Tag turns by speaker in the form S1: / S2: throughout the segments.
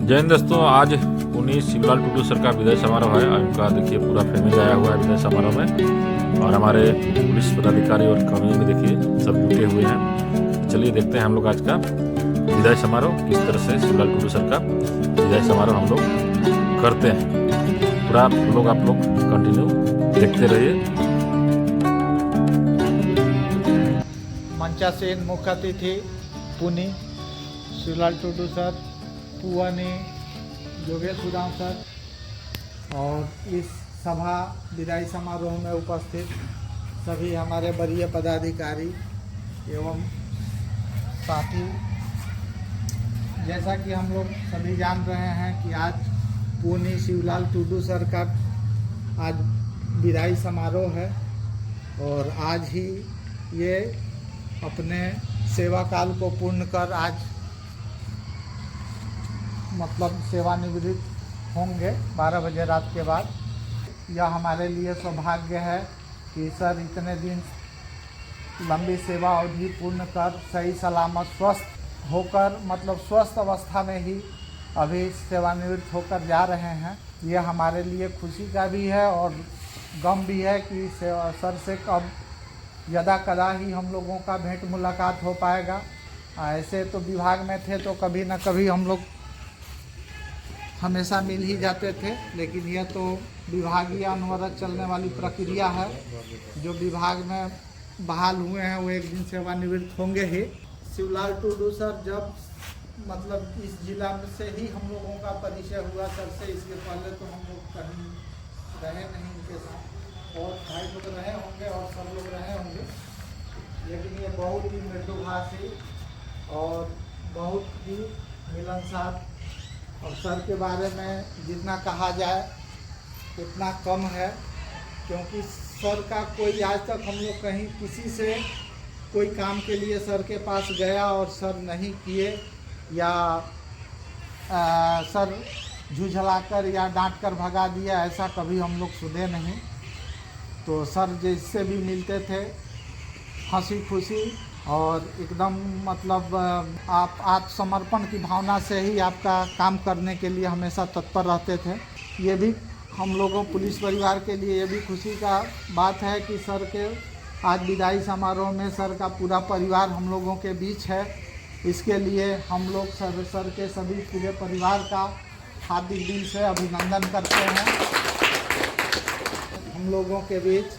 S1: जय हिंद दोस्तों, आज पुनीत शिवलाल टुडू सर का विदाई समारोह है। उनका देखिए पूरा फैमिली आया हुआ है विदाई समारोह में, और हमारे पुलिस पदाधिकारी और कर्मी भी देखिए सब जुटे हुए हैं। चलिए देखते हैं हम लोग आज का विदाई समारोह किस तरह से शिवलाल टुडू सर का विदाई समारोह हम लोग करते हैं। पूरा आप लोग कंटिन्यू देखते रहिए।
S2: मंचासीन मुख्य अतिथि पुनी शिवलाल टुडू सर, पुआनी योगेश उदाम सर, और इस सभा विदाई समारोह में उपस्थित सभी हमारे वरीय पदाधिकारी एवं साथी। जैसा कि हम लोग सभी जान रहे हैं कि आज पुनी शिवलाल टुडू सर का आज विदाई समारोह है, और आज ही ये अपने सेवा काल को पूर्ण कर आज सेवानिवृत्त होंगे 12 बजे रात के बाद। यह हमारे लिए सौभाग्य है कि सर इतने दिन लंबी सेवा अवधि पूर्ण कर सही सलामत स्वस्थ होकर स्वस्थ अवस्था में ही अभी सेवानिवृत्त होकर जा रहे हैं। यह हमारे लिए खुशी का भी है और गम भी है कि सर से कब यदा कदा ही हम लोगों का भेंट मुलाकात हो पाएगा। ऐसे तो विभाग में थे तो कभी न कभी हम लोग हमेशा मिल ही जाते थे, लेकिन यह तो विभागीय अनवरत चलने वाली प्रक्रिया है। जो विभाग में बहाल हुए हैं वो एक दिन सेवानिवृत्त होंगे ही। शिवलाल टुडू सर जब इस जिला में से ही हम लोगों का परिचय हुआ सर से, इसके पहले तो हम लोग कहीं रहे नहीं उनके साथ, और भाई लोग रहे होंगे और सब लोग रहे होंगे, लेकिन ये बहुत ही मृदुभाषी और बहुत ही मिलनसार, और सर के बारे में जितना कहा जाए उतना कम है, क्योंकि सर का कोई आज तक हम लोग कहीं किसी से कोई काम के लिए सर के पास गया और सर नहीं किए, या सर झुझलाकर या डांट कर भगा दिया, ऐसा कभी हम लोग सुने नहीं। तो सर जिससे भी मिलते थे हंसी खुशी और एकदम आप आत्मसमर्पण की भावना से ही आपका काम करने के लिए हमेशा तत्पर रहते थे। ये भी हम लोगों पुलिस परिवार के लिए ये भी खुशी का बात है कि सर के आज विदाई समारोह में सर का पूरा परिवार हम लोगों के बीच है। इसके लिए हम लोग सर के सभी पूरे परिवार का हार्दिक दिल से अभिनंदन करते हैं। हम लोगों के बीच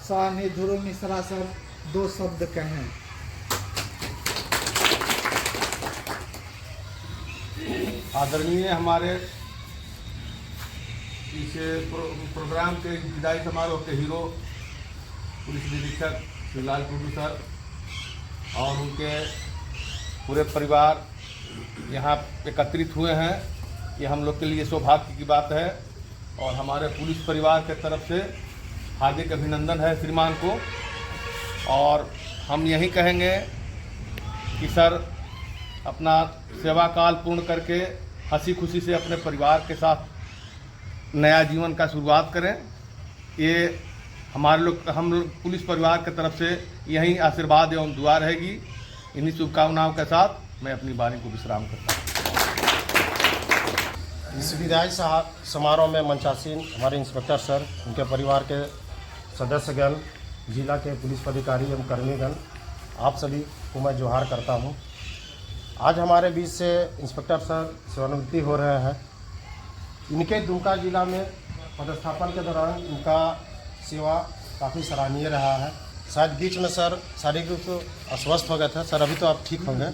S2: सराहनीय ध्रुव मिश्रा सर 2 शब्द कहें।
S3: आदरणीय हमारे इस प्रोग्राम के विदाई समारोह के हीरो पुलिस निरीक्षक शिवलाल टुडू सर और उनके पूरे परिवार यहाँ एकत्रित हुए हैं, ये हम लोग के लिए सौभाग्य की बात है, और हमारे पुलिस परिवार के तरफ से हार्दिक अभिनंदन है श्रीमान को। और हम यही कहेंगे कि सर अपना सेवा काल पूर्ण करके हंसी खुशी से अपने परिवार के साथ नया जीवन का शुरुआत करें। ये हम लोग पुलिस परिवार की तरफ से यही आशीर्वाद एवं दुआ रहेगी। इन्हीं शुभकामनाओं के साथ मैं अपनी वाणी को विश्राम करता हूँ।
S4: इस विदाई समारोह में मंचासीन हमारे इंस्पेक्टर सर, उनके परिवार के सदस्यगण, जिला के पुलिस अधिकारी एवं कर्मीगण, आप सभी को मैं जोहार करता हूँ। आज हमारे बीच से इंस्पेक्टर सर सेवानिवृत्ति हो रहे हैं। इनके दुमका जिला में पदस्थापन के दौरान इनका सेवा काफ़ी सराहनीय रहा है। शायद बीच में सर शारीरिक रूप से अस्वस्थ हो गए थे। सर अभी तो आप ठीक होंगे?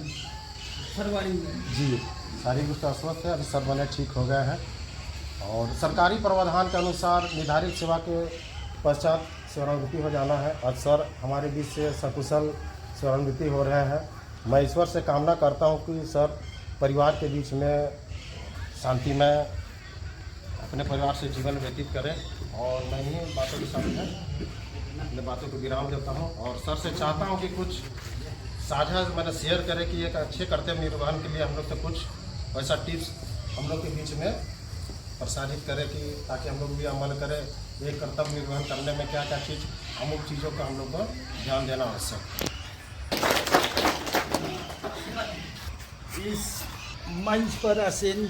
S4: जी, शारीरिक रूप से अस्वस्थ है, अभी सर बने ठीक हो गए हैं। और सरकारी प्रावधान के अनुसार निर्धारित सेवा के पश्चात सेवानिवृत्ति हो जाना है। और सर हमारे बीच से सकुशल सेवानिवृत्ति हो रहे हैं। मैं ईश्वर से कामना करता हूं कि सर परिवार के बीच में शांति में अपने परिवार से जीवन व्यतीत करें। और मैं ही बातों के सामने अपने बातों को विराम देता हूं, और सर से चाहता हूं कि कुछ साझा मैंने शेयर करें कि एक अच्छे कर्तव्य निर्वहन के लिए हम लोग से कुछ वैसा टिप्स हम लोग के बीच में प्रसारित करें, कि ताकि हम लोग भी अमल करें। एक कर्तव्य निर्वहन करने में क्या क्या अमुक चीज़ों का हम लोग को ध्यान देना आवश्यक।
S5: इस मंच पर आसीन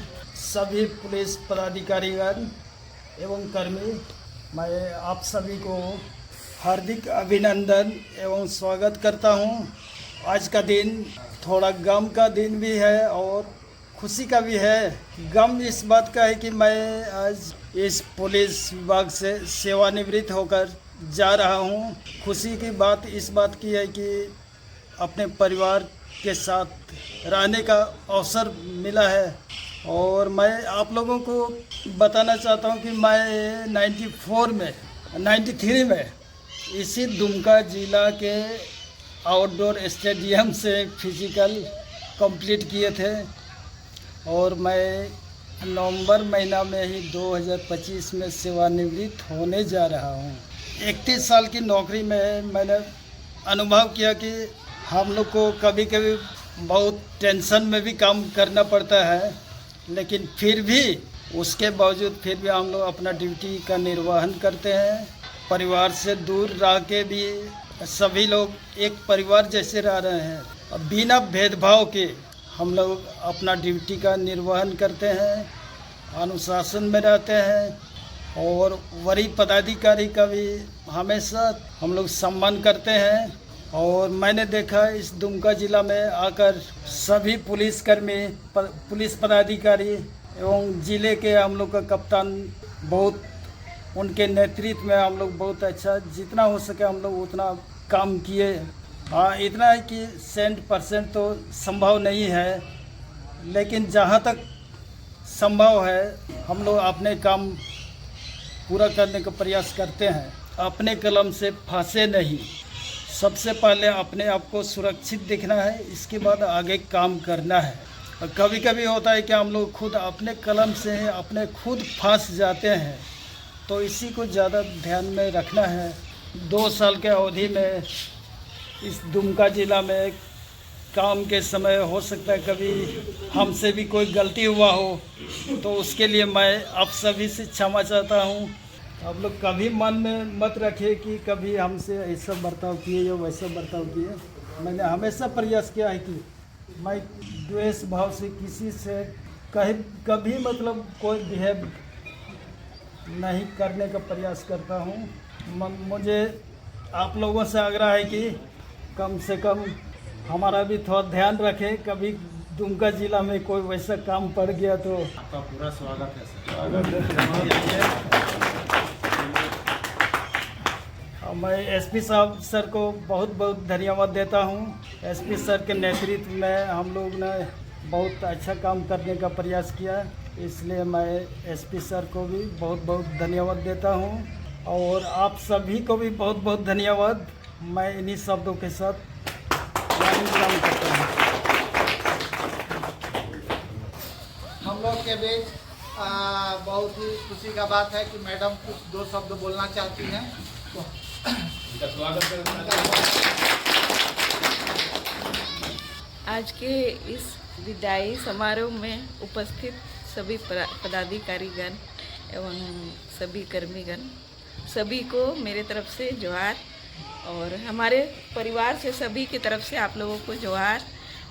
S5: सभी पुलिस पदाधिकारीगण एवं कर्मी, मैं आप सभी को हार्दिक अभिनंदन एवं स्वागत करता हूं। आज का दिन थोड़ा गम का दिन भी है और खुशी का भी है। गम इस बात का है कि मैं आज इस पुलिस विभाग से सेवानिवृत्त होकर जा रहा हूं। खुशी की बात इस बात की है कि अपने परिवार के साथ रहने का अवसर मिला है। और मैं आप लोगों को बताना चाहता हूं कि मैं 93 में इसी दुमका जिला के आउटडोर स्टेडियम से फिजिकल कंप्लीट किए थे और मैं नवंबर महीना में ही 2025 में सेवानिवृत्त होने जा रहा हूं। 31 साल की नौकरी में मैंने अनुभव किया कि हम लोग को कभी कभी बहुत टेंशन में भी काम करना पड़ता है, लेकिन फिर भी उसके बावजूद फिर भी हम लोग अपना ड्यूटी का निर्वहन करते हैं। परिवार से दूर रह के भी सभी लोग एक परिवार जैसे रह रहे हैं। बिना भेदभाव के हम लोग अपना ड्यूटी का निर्वहन करते हैं, अनुशासन में रहते हैं और वरीय पदाधिकारी का भी हमेशा हम लोग सम्मान करते हैं। और मैंने देखा इस दुमका जिला में आकर सभी पुलिसकर्मी, पुलिस पदाधिकारी एवं ज़िले के हम लोग का कप्तान, बहुत उनके नेतृत्व में हम लोग बहुत अच्छा जितना हो सके हम लोग उतना काम किए। हाँ, इतना है कि 100% तो संभव नहीं है, लेकिन जहाँ तक संभव है हम लोग अपने काम पूरा करने का प्रयास करते हैं। अपने कलम से फंसे नहीं, सबसे पहले अपने आप को सुरक्षित दिखना है, इसके बाद आगे काम करना है। और कभी कभी होता है कि हम लोग खुद अपने कलम से अपने खुद फंस जाते हैं, तो इसी को ज़्यादा ध्यान में रखना है। 2 साल के अवधि में इस दुमका ज़िला में काम के समय हो सकता है कभी हमसे भी कोई गलती हुआ हो, तो उसके लिए मैं आप सभी से क्षमा चाहता हूँ। आप लोग कभी मन में मत रखिए कि कभी हमसे ऐसा बर्ताव किए या वैसा बर्ताव किए। मैंने हमेशा प्रयास किया है कि मैं द्वेष भाव से किसी से कभी मतलब कोई बिहेव नहीं करने का प्रयास करता हूँ। मुझे आप लोगों से आग्रह है कि कम से कम हमारा भी थोड़ा ध्यान रखें। कभी दुमका जिला में कोई वैसा काम पड़ गया तो
S4: आपका पूरा स्वागत है सर।
S5: मैं एसपी साहब सर को बहुत बहुत धन्यवाद देता हूं। एसपी सर के नेतृत्व में हम लोग ने बहुत अच्छा काम करने का प्रयास किया, इसलिए मैं एसपी सर को भी बहुत बहुत धन्यवाद देता हूं। और आप सभी को भी बहुत बहुत धन्यवाद। मैं इन्हीं शब्दों के साथ विराम करता हूं।
S2: हम लोग के बीच बहुत ही खुशी का बात है कि मैडम कुछ 2 शब्द बोलना चाहती हैं।
S6: आज के इस विदाई समारोह में उपस्थित सभी पदाधिकारीगण एवं सभी कर्मीगण, सभी को मेरे तरफ से जोहार और हमारे परिवार से सभी की तरफ से आप लोगों को जोहार।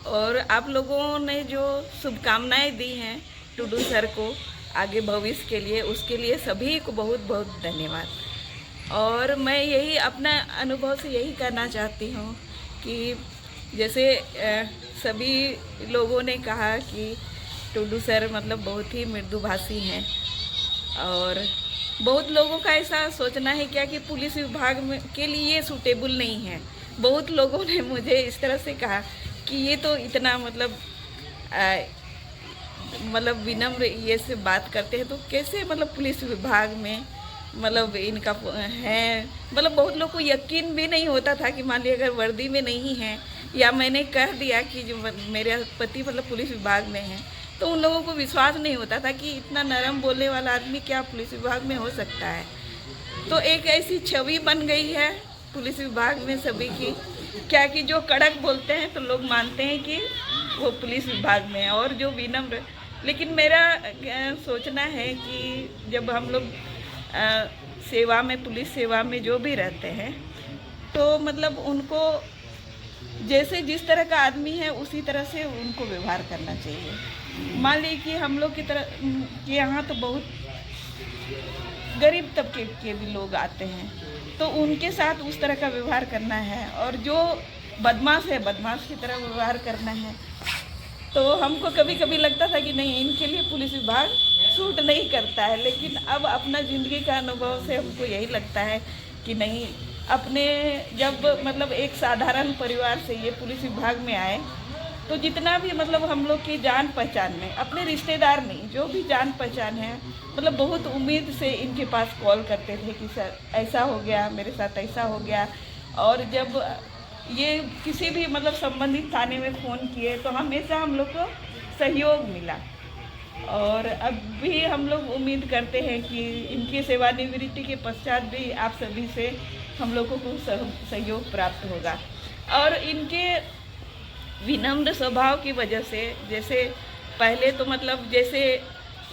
S6: और आप लोगों ने जो शुभकामनाएं दी हैं टुडू सर को आगे भविष्य के लिए, उसके लिए सभी को बहुत बहुत धन्यवाद। और मैं यही अपना अनुभव से यही कहना चाहती हूँ कि जैसे सभी लोगों ने कहा कि टुडू सर मतलब बहुत ही मृदुभाषी हैं और बहुत लोगों का ऐसा सोचना है क्या कि पुलिस विभाग में के लिए सूटेबल नहीं है। बहुत लोगों ने मुझे इस तरह से कहा कि ये तो इतना मतलब विनम्र ये से बात करते हैं तो कैसे मतलब पुलिस विभाग में मतलब इनका है। मतलब बहुत लोग को यकीन भी नहीं होता था कि मान लिया अगर वर्दी में नहीं है या मैंने कह दिया कि जो मेरे पति मतलब पुलिस विभाग में है, तो उन लोगों को विश्वास नहीं होता था कि इतना नरम बोलने वाला आदमी क्या पुलिस विभाग में हो सकता है। तो एक ऐसी छवि बन गई है पुलिस विभाग में सभी की, क्या कि जो कड़क बोलते हैं तो लोग मानते हैं कि वो पुलिस विभाग में है, और जो विनम्र। लेकिन मेरा सोचना है कि जब हम लोग सेवा में, पुलिस सेवा में जो भी रहते हैं, तो मतलब उनको जैसे जिस तरह का आदमी है उसी तरह से उनको व्यवहार करना चाहिए। मान लीजिए कि हम लोग की तरह कि यहाँ तो बहुत गरीब तबके के भी लोग आते हैं, तो उनके साथ उस तरह का व्यवहार करना है, और जो बदमाश है बदमाश की तरह व्यवहार करना है। तो हमको कभी कभी लगता था कि नहीं, इनके लिए पुलिस विभाग सूट नहीं करता है, लेकिन अब अपना ज़िंदगी का अनुभव से हमको यही लगता है कि नहीं, अपने जब मतलब एक साधारण परिवार से ये पुलिस विभाग में आए, तो जितना भी मतलब हम लोग की जान पहचान में, अपने रिश्तेदार नहीं, जो भी जान पहचान है, मतलब बहुत उम्मीद से इनके पास कॉल करते थे कि सर ऐसा हो गया, मेरे साथ ऐसा हो गया। और जब ये किसी भी मतलब संबंधित थाने में फ़ोन किए तो हमेशा हम लोग को सहयोग मिला, और अब भी हम लोग उम्मीद करते हैं कि इनकी सेवानिवृत्ति के पश्चात भी आप सभी से हम लोगों को सहयोग प्राप्त होगा। और इनके विनम्र स्वभाव की वजह से, जैसे पहले तो मतलब जैसे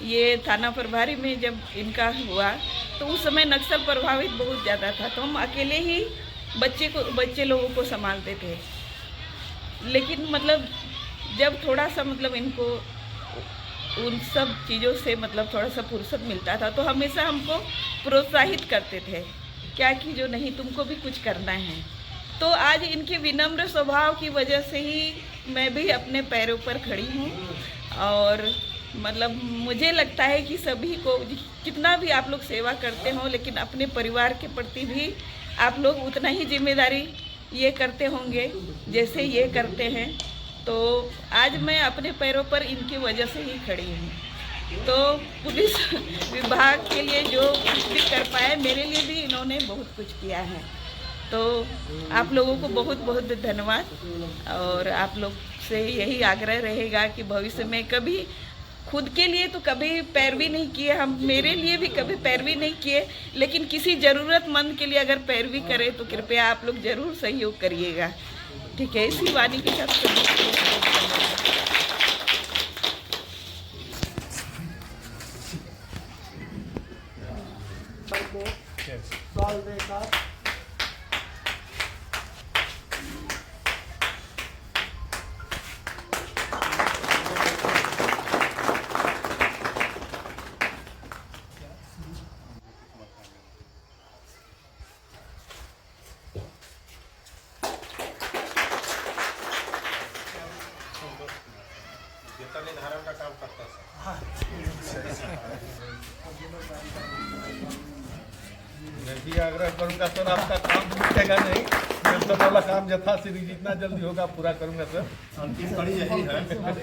S6: ये थाना प्रभारी में जब इनका हुआ तो उस समय नक्सल प्रभावित बहुत ज़्यादा था, तो हम अकेले ही बच्चे लोगों को संभालते थे। लेकिन मतलब जब थोड़ा सा मतलब इनको उन सब चीज़ों से मतलब थोड़ा सा फुर्सत मिलता था, तो हमेशा हमको प्रोत्साहित करते थे क्या कि जो नहीं, तुमको भी कुछ करना है। तो आज इनके विनम्र स्वभाव की वजह से ही मैं भी अपने पैरों पर खड़ी हूँ, और मतलब मुझे लगता है कि सभी को कितना भी आप लोग सेवा करते हो, लेकिन अपने परिवार के प्रति भी आप लोग उतना ही जिम्मेदारी ये करते होंगे जैसे ये करते हैं। तो आज मैं अपने पैरों पर इनकी वजह से ही खड़ी हूँ। तो पुलिस विभाग के लिए जो कुछ भी कर पाए, मेरे लिए भी इन्होंने बहुत कुछ किया है। तो आप लोगों को बहुत बहुत धन्यवाद, और आप लोग से यही आग्रह रहेगा कि भविष्य में कभी खुद के लिए तो कभी पैरवी नहीं किए, हम मेरे लिए भी कभी पैरवी नहीं किए, लेकिन किसी ज़रूरतमंद के लिए अगर पैरवी करें तो कृपया आप लोग ज़रूर सहयोग करिएगा। ठीक है, इसी वाणी के साथ
S4: निर्धारण का काम करता है
S3: मैं भी आग्रह करूँगा सर, आपका काम रुकेगा नहीं, तो वाला काम यथाशीघ्र जितना जल्दी होगा पूरा करूँगा सर।
S4: अंतिम कड़ी यही है।
S3: समझ